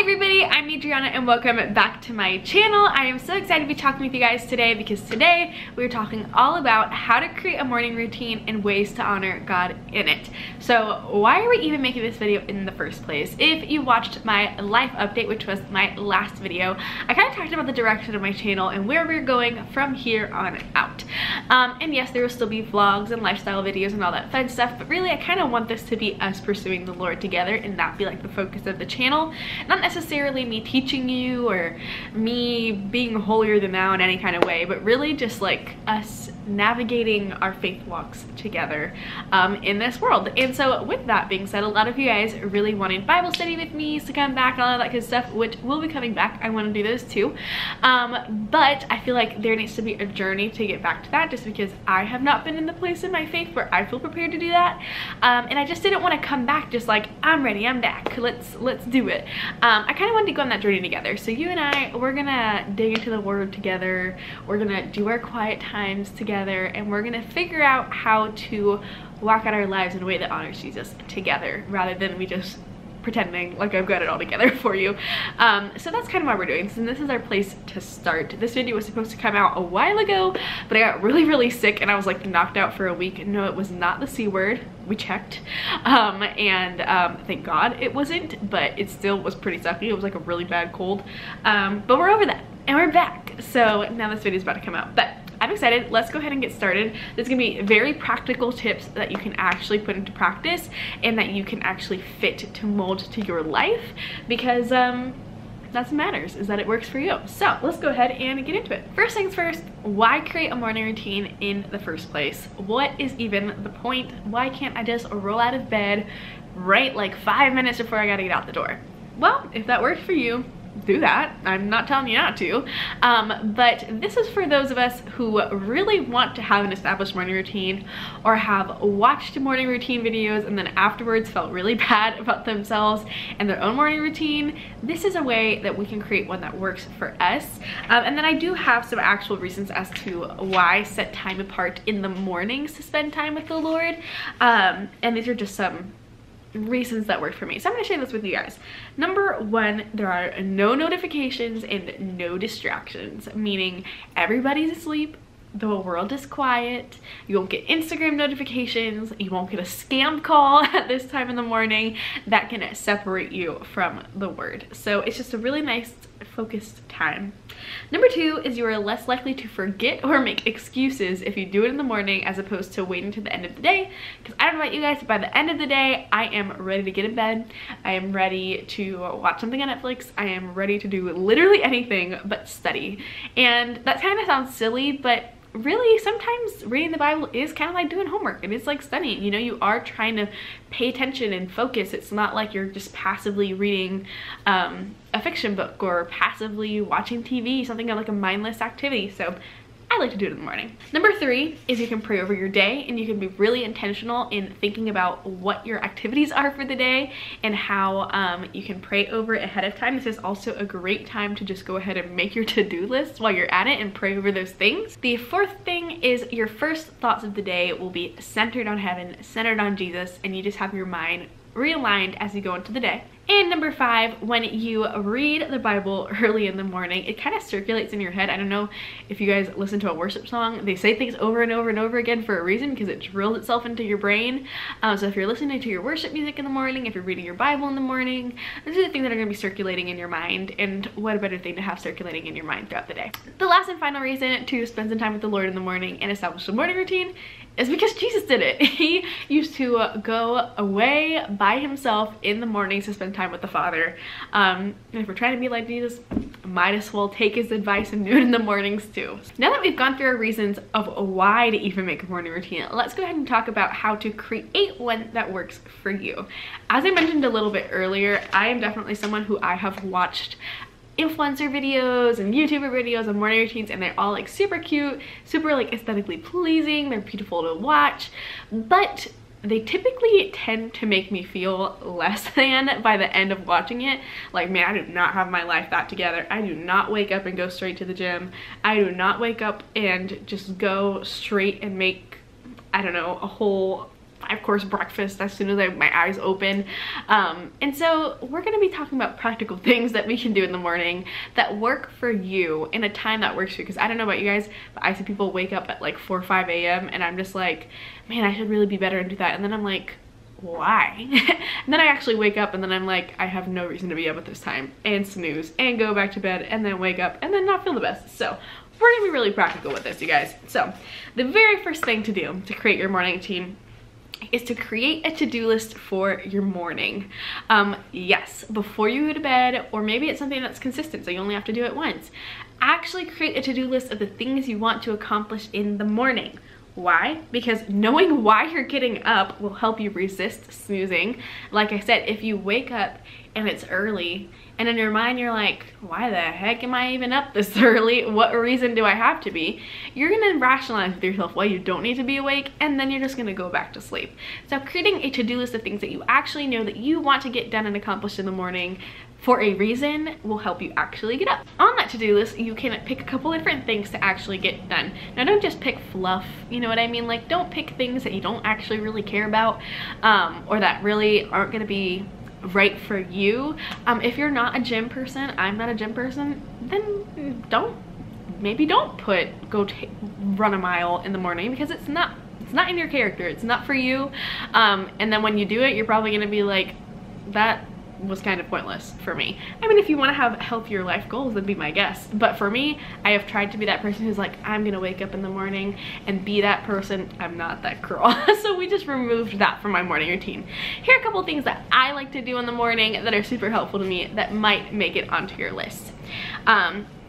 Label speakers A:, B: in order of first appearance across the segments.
A: everybody, I'm Adriana and welcome back to my channel. I am so excited to be talking with you guys today because today we're talking all about how to create a morning routine and ways to honor God in it. So why are we even making this video in the first place? If you watched my life update, which was my last video, I kind of talked about the direction of my channel and where we're going from here on out. And yes, there will still be vlogs and lifestyle videos and all that fun stuff, but really I kind of want this to be us pursuing the Lord together and not be like the focus of the channel. Not necessarily me teaching you or me being holier than thou in any kind of way, but really just like us navigating our faith walks together in this world. And so with that being said, a lot of you guys really wanted Bible study with me to come back and all of that good stuff, which will be coming back. I want to do those too. But I feel like there needs to be a journey to get back to that, just because I have not been in the place in my faith where I feel prepared to do that. And I just didn't want to come back just like, I'm ready, I'm back, let's do it. I kind of wanted to go on that journey together. So you and I, we're gonna dig into the Word together, we're gonna do our quiet times together, and we're gonna figure out how to walk out our lives in a way that honors Jesus together, rather than we just pretending like I've got it all together for you. So that's kind of why we're doing this, and this is our place to start. This video was supposed to come out a while ago, but I got really sick and I was like knocked out for a week. No, it was not the C word. We checked. Thank God it wasn't, but it still was pretty sucky. It was like a really bad cold. But we're over that and we're back. So now this video is about to come out, but I'm excited. Let's go ahead and get started. There's gonna be very practical tips that you can actually put into practice and that you can actually fit to mold to your life, because that's what matters, is that it works for you. So let's go ahead and get into it. First things first, why create a morning routine in the first place? What is even the point? Why can't I just roll out of bed right like 5 minutes before I gotta get out the door? Well, if that works for you, do that. I'm not telling you not to. But this is for those of us who really want to have an established morning routine, or have watched morning routine videos and then afterwards felt really bad about themselves and their own morning routine. This is a way that we can create one that works for us. And then I do have some actual reasons as to why set time apart in the mornings to spend time with the Lord. And these are just some reasons that work for me, so I'm going to share this with you guys. Number one, there are no notifications and no distractions, meaning everybody's asleep, the world is quiet, you won't get Instagram notifications, you won't get a scam call at this time in the morning that can separate you from the Word. So it's just a really nice focused time. Number two is you are less likely to forget or make excuses if you do it in the morning as opposed to waiting to the end of the day, because I don't know about you guys, but by the end of the day I am ready to get in bed, I am ready to watch something on Netflix, I am ready to do literally anything but study. And that kind of sounds silly, but really sometimes reading the Bible is kind of like doing homework, and it's like studying. You know, you are trying to pay attention and focus. It's not like you're just passively reading a fiction book or passively watching TV, something like a mindless activity. So I like to do it in the morning. Number three is you can pray over your day, and you can be really intentional in thinking about what your activities are for the day and how you can pray over it ahead of time. This is also a great time to just go ahead and make your to-do list while you're at it and pray over those things. The fourth thing is your first thoughts of the day will be centered on heaven, centered on Jesus, and you just have your mind realigned as you go into the day. And number five, when you read the Bible early in the morning, it kind of circulates in your head. I don't know if you guys listen to a worship song. They say things over and over and over again for a reason, because it drills itself into your brain. So if you're listening to your worship music in the morning, if you're reading your Bible in the morning, these are the things that are going to be circulating in your mind. And what a better thing to have circulating in your mind throughout the day. The last and final reason to spend some time with the Lord in the morning and establish a morning routine is because Jesus did it. He used to go away by himself in the mornings to spend time with the Father. And if we're trying to be like Jesus, might as well take his advice and do it in the mornings too. Now that we've gone through our reasons of why to even make a morning routine, let's go ahead and talk about how to create one that works for you. As I mentioned a little bit earlier, I am definitely someone who I have watched influencer videos and YouTuber videos of morning routines, and they're all like super cute, super like aesthetically pleasing, they're beautiful to watch, but they typically tend to make me feel less than by the end of watching it. Like, man, I do not have my life that together. I do not wake up and go straight to the gym. I do not wake up and just go straight and make, I don't know, a whole 5-course breakfast as soon as my eyes open. And so we're gonna be talking about practical things that we can do in the morning that work for you in a time that works for you. Because I don't know about you guys, but I see people wake up at like 4 or 5 a.m. and I'm just like, man, I should really be better and do that. And then I'm like, why? And then I actually wake up and then I'm like, I have no reason to be up at this time, and snooze and go back to bed and then wake up and then not feel the best. So we're gonna be really practical with this, you guys. So the very first thing to do to create your morning routine is to create a to-do list for your morning. Yes, before you go to bed, or maybe it's something that's consistent so you only have to do it once. Actually create a to-do list of the things you want to accomplish in the morning. Why? Because knowing why you're getting up will help you resist snoozing. Like I said, if you wake up and it's early and in your mind you're like, why the heck am I even up this early? What reason do I have to be? You're gonna rationalize with yourself why you don't need to be awake, and then you're just gonna go back to sleep. So creating a to-do list of things that you actually know that you want to get done and accomplished in the morning for a reason will help you actually get up. On that to-do list, you can pick a couple different things to actually get done. Now, don't just pick fluff, you know what I mean? Like, don't pick things that you don't actually really care about, or that really aren't gonna be right for you. If you're not a gym person, I'm not a gym person, then maybe don't go run a mile in the morning, because it's not in your character, it's not for you. And then when you do it, you're probably gonna be like, that was kind of pointless for me. I mean, if you want to have healthier life goals, then be my guest. But for me, I have tried to be that person who's like, I'm gonna wake up in the morning and be that person. I'm not that girl. So we just removed that from my morning routine. Here are a couple of things that I like to do in the morning that are super helpful to me that might make it onto your list.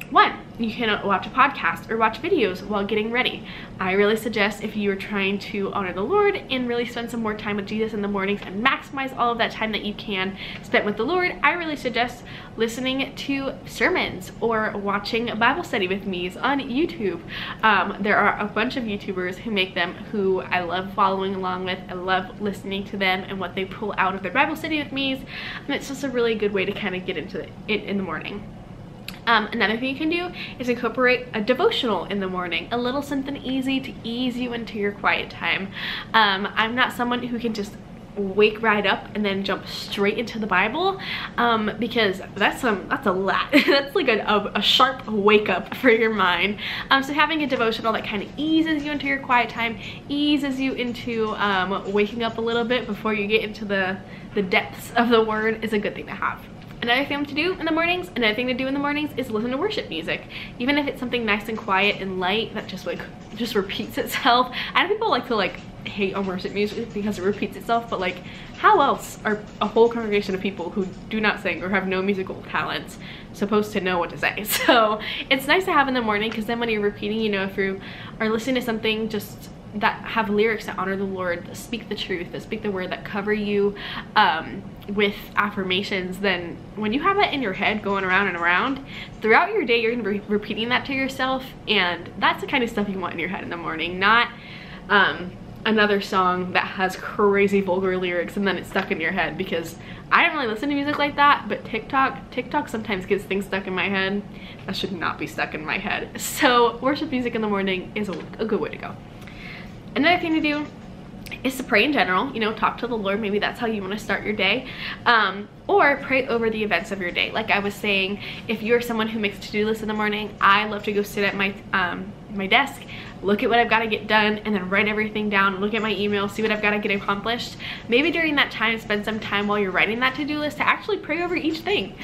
A: One, you can watch a podcast or watch videos while getting ready. I really suggest, if you are trying to honor the Lord and really spend some more time with Jesus in the mornings and maximize all of that time that you can spend with the Lord, I really suggest listening to sermons or watching a Bible study with me's on YouTube. There are a bunch of YouTubers who make them who I love following along with. I love listening to them and what they pull out of their Bible study with me's. And it's just a really good way to kind of get into it in the morning. Another thing you can do is incorporate a devotional in the morning, a little something easy to ease you into your quiet time. I'm not someone who can just wake right up and then jump straight into the Bible, because that's a lot. That's like a sharp wake up for your mind. So having a devotional that kind of eases you into your quiet time, eases you into waking up a little bit before you get into the depths of the word, is a good thing to have. Another thing to do in the mornings, is listen to worship music. Even if it's something nice and quiet and light that just repeats itself. I know people like to hate on worship music because it repeats itself, but like, how else are a whole congregation of people who do not sing or have no musical talents supposed to know what to say? So it's nice to have in the morning, because then when you're repeating, you know, if you are listening to something just that have lyrics that honor the Lord, that speak the truth, that speak the word, that cover you with affirmations, then when you have that in your head going around and around throughout your day, you're gonna be repeating that to yourself, and that's the kind of stuff you want in your head in the morning, not another song that has crazy vulgar lyrics and then it's stuck in your head. Because I don't really listen to music like that, but TikTok sometimes gets things stuck in my head that should not be stuck in my head. So worship music in the morning is a good way to go. Another thing to do is to pray in general, you know, talk to the Lord. Maybe that's how you want to start your day, or pray over the events of your day. Like I was saying, if you're someone who makes a to-do list in the morning, I love to go sit at my desk, look at what I've got to get done, and then write everything down, look at my email, see what I've got to get accomplished. Maybe during that time, spend some time while you're writing that to-do list to actually pray over each thing.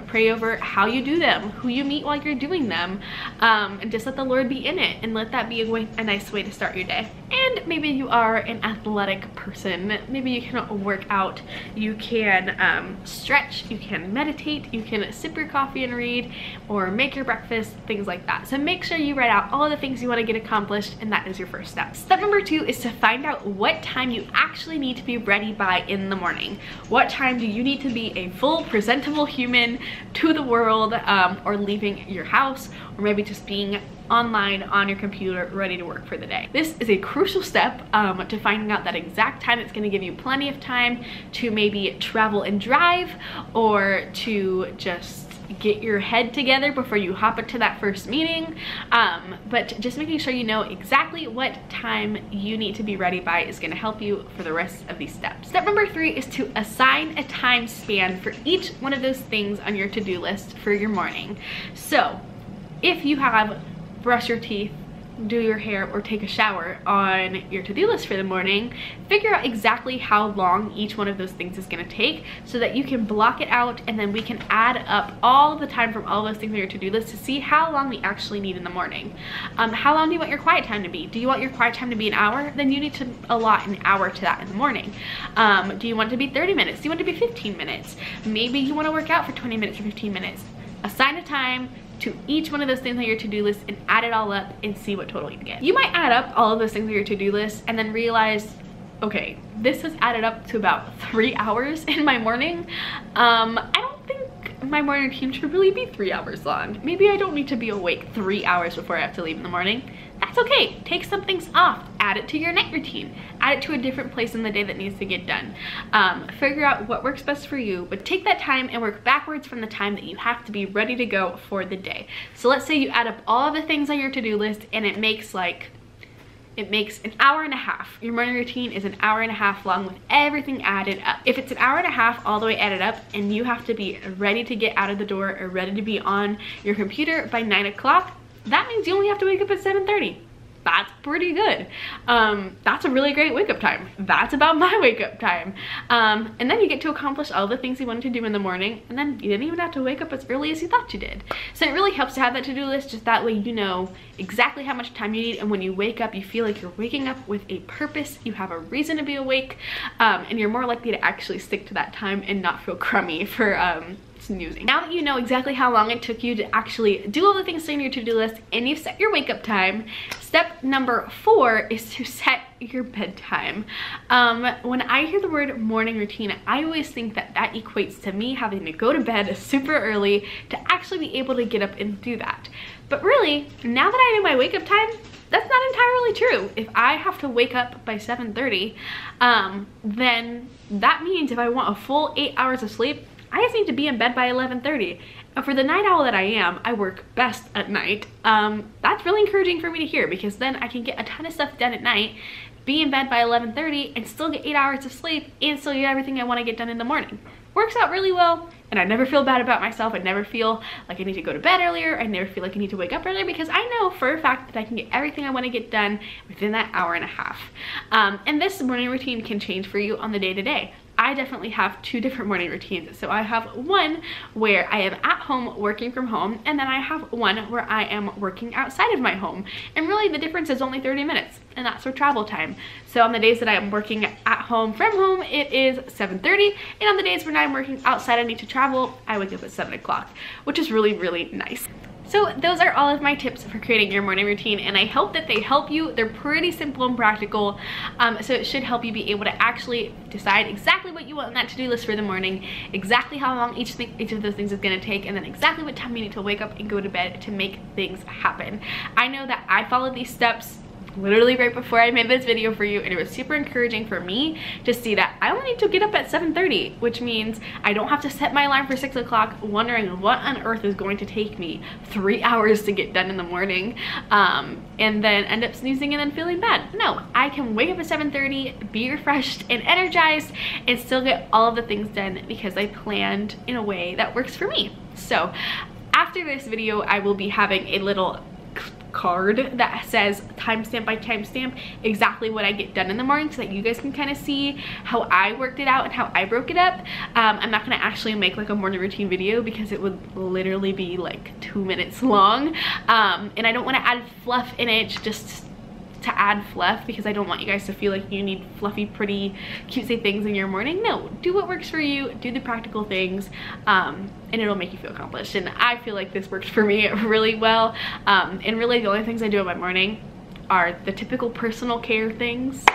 A: Pray over how you do them, who you meet while you're doing them, and just let the Lord be in it, and let that be a nice way to start your day. And maybe you are an athletic person, maybe you can work out, you can stretch, you can meditate, you can sip your coffee and read, or make your breakfast, things like that. So make sure you write out all of the things you want to get accomplished, and that is your first step. Step number 2 is to find out what time you actually need to be ready by in the morning. What time do you need to be a full presentable human to the world, or leaving your house, or maybe just being online on your computer ready to work for the day. This is a crucial step to finding out that exact time. It's going to give you plenty of time to maybe travel and drive, or to just get your head together before you hop into that first meeting. But just making sure you know exactly what time you need to be ready by is going to help you for the rest of these steps. Step number 3 is to assign a time span for each one of those things on your to-do list for your morning. So if you have brush your teeth, do your hair, or take a shower on your to-do list for the morning, figure out exactly how long each one of those things is going to take so that you can block it out, and then we can add up all the time from all those things on your to-do list to see how long we actually need in the morning. How long do you want your quiet time to be? Do you want your quiet time to be an hour? Then you need to allot an hour to that in the morning. Do you want it to be 30 minutes? Do you want it to be 15 minutes? Maybe you want to work out for 20 minutes or 15 minutes. Assign a time to each one of those things on your to-do list and add it all up and see what total you get. You might add up all of those things on your to-do list and then realize, okay, this has added up to about 3 hours in my morning. I don't think my morning routine should really be 3 hours long. Maybe I don't need to be awake 3 hours before I have to leave in the morning. That's okay. Take some things off. Add it to your night routine. Add it to a different place in the day that needs to get done. Figure out what works best for you, but take that time and work backwards from the time that you have to be ready to go for the day. So let's say you add up all of the things on your to-do list and it makes an hour and a half. Your morning routine is an hour and a half long with everything added up. If it's an hour and a half all the way added up and you have to be ready to get out of the door or ready to be on your computer by 9 o'clock, that means you only have to wake up at 7:30. That's pretty good. That's a really great wake up time. That's about my wake up time. And then you get to accomplish all the things you wanted to do in the morning, and then you didn't even have to wake up as early as you thought you did. So it really helps to have that to-do list, just that way you know exactly how much time you need, and when you wake up, you feel like you're waking up with a purpose, you have a reason to be awake, and you're more likely to actually stick to that time and not feel crummy for snoozing. Now that you know exactly how long it took you to actually do all the things on your to-do list and you've set your wake up time, step number 4 is to set your bedtime. When I hear the word morning routine, I always think that that equates to me having to go to bed super early to actually be able to get up and do that. But really, now that I know my wake up time, that's not entirely true. If I have to wake up by 7:30, then that means if I want a full 8 hours of sleep, I just need to be in bed by 11:30. And for the night owl that I am, I work best at night. That's really encouraging for me to hear, because then I can get a ton of stuff done at night, be in bed by 11:30, and still get 8 hours of sleep and still get everything I want to get done in the morning. Works out really well, and I never feel bad about myself. I never feel like I need to go to bed earlier. I never feel like I need to wake up earlier, because I know for a fact that I can get everything I want to get done within that hour and a half. And this morning routine can change for you on the day-to-day. I definitely have 2 different morning routines. So I have one where I am at home working from home, and then I have one where I am working outside of my home. And really the difference is only 30 minutes, and that's for travel time. So on the days that I am working at home from home, it is 7:30, and on the days when I'm working outside and need to travel, I wake up at 7 o'clock, which is really, really nice. So those are all of my tips for creating your morning routine, and I hope that they help you. They're pretty simple and practical, so it should help you be able to actually decide exactly what you want on that to-do list for the morning, exactly how long each of those things is going to take, and then exactly what time you need to wake up and go to bed to make things happen. I know that I followed these steps literally right before I made this video for you, and it was super encouraging for me to see that I only need to get up at 7:30, which means I don't have to set my alarm for 6 o'clock wondering what on earth is going to take me 3 hours to get done in the morning, and then end up snoozing and then feeling bad. No, I can wake up at 7:30, be refreshed and energized, and still get all of the things done because I planned in a way that works for me. So after this video, I will be having a little card that says timestamp by timestamp exactly what I get done in the morning, so that you guys can kind of see how I worked it out and how I broke it up. I'm not going to actually make like a morning routine video because it would literally be like 2 minutes long, and I don't want to add fluff in it just to add fluff, because I don't want you guys to feel like you need fluffy, pretty, cutesy things in your morning. No, do what works for you, do the practical things, and it'll make you feel accomplished. And I feel like this works for me really well. And really the only things I do in my morning are the typical personal care things.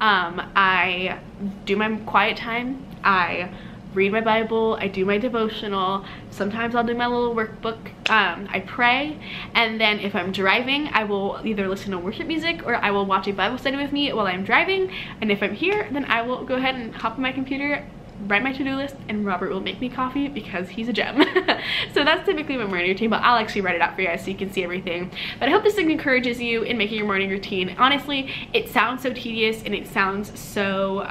A: I do my quiet time, I read my Bible, I do my devotional, sometimes I'll do my little workbook, I pray, and then if I'm driving, I will either listen to worship music or I will watch a Bible study with me while I'm driving, and if I'm here, then I will go ahead and hop on my computer write my to-do list and Robert will make me coffee because he's a gem. So that's typically my morning routine, but I'll actually write it out for you guys so you can see everything. But I hope this thing encourages you in making your morning routine. Honestly, it sounds so tedious and it sounds so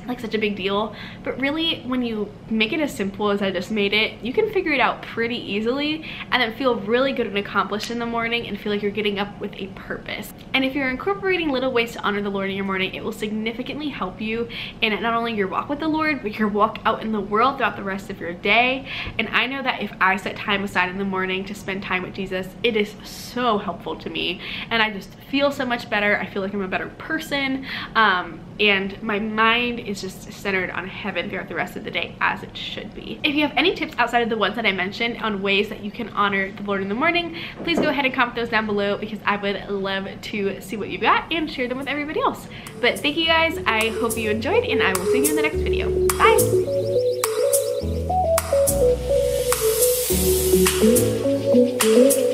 A: like such a big deal, but really when you make it as simple as I just made it, you can figure it out pretty easily and then feel really good and accomplished in the morning and feel like you're getting up with a purpose. And if you're incorporating little ways to honor the Lord in your morning, it will significantly help you in not only your walk with the Lord, but your walk out in the world throughout the rest of your day. And I know that if I set time aside in the morning to spend time with Jesus, it is so helpful to me and I just feel so much better. I feel like I'm a better person, and my mind is just centered on heaven throughout the rest of the day, as it should be. If you have any tips outside of the ones that I mentioned on ways that you can honor the Lord in the morning, please go ahead and comment those down below because I would love to see what you've got and share them with everybody else. But thank you guys, I hope you enjoyed and I will see you in the next video. Bye!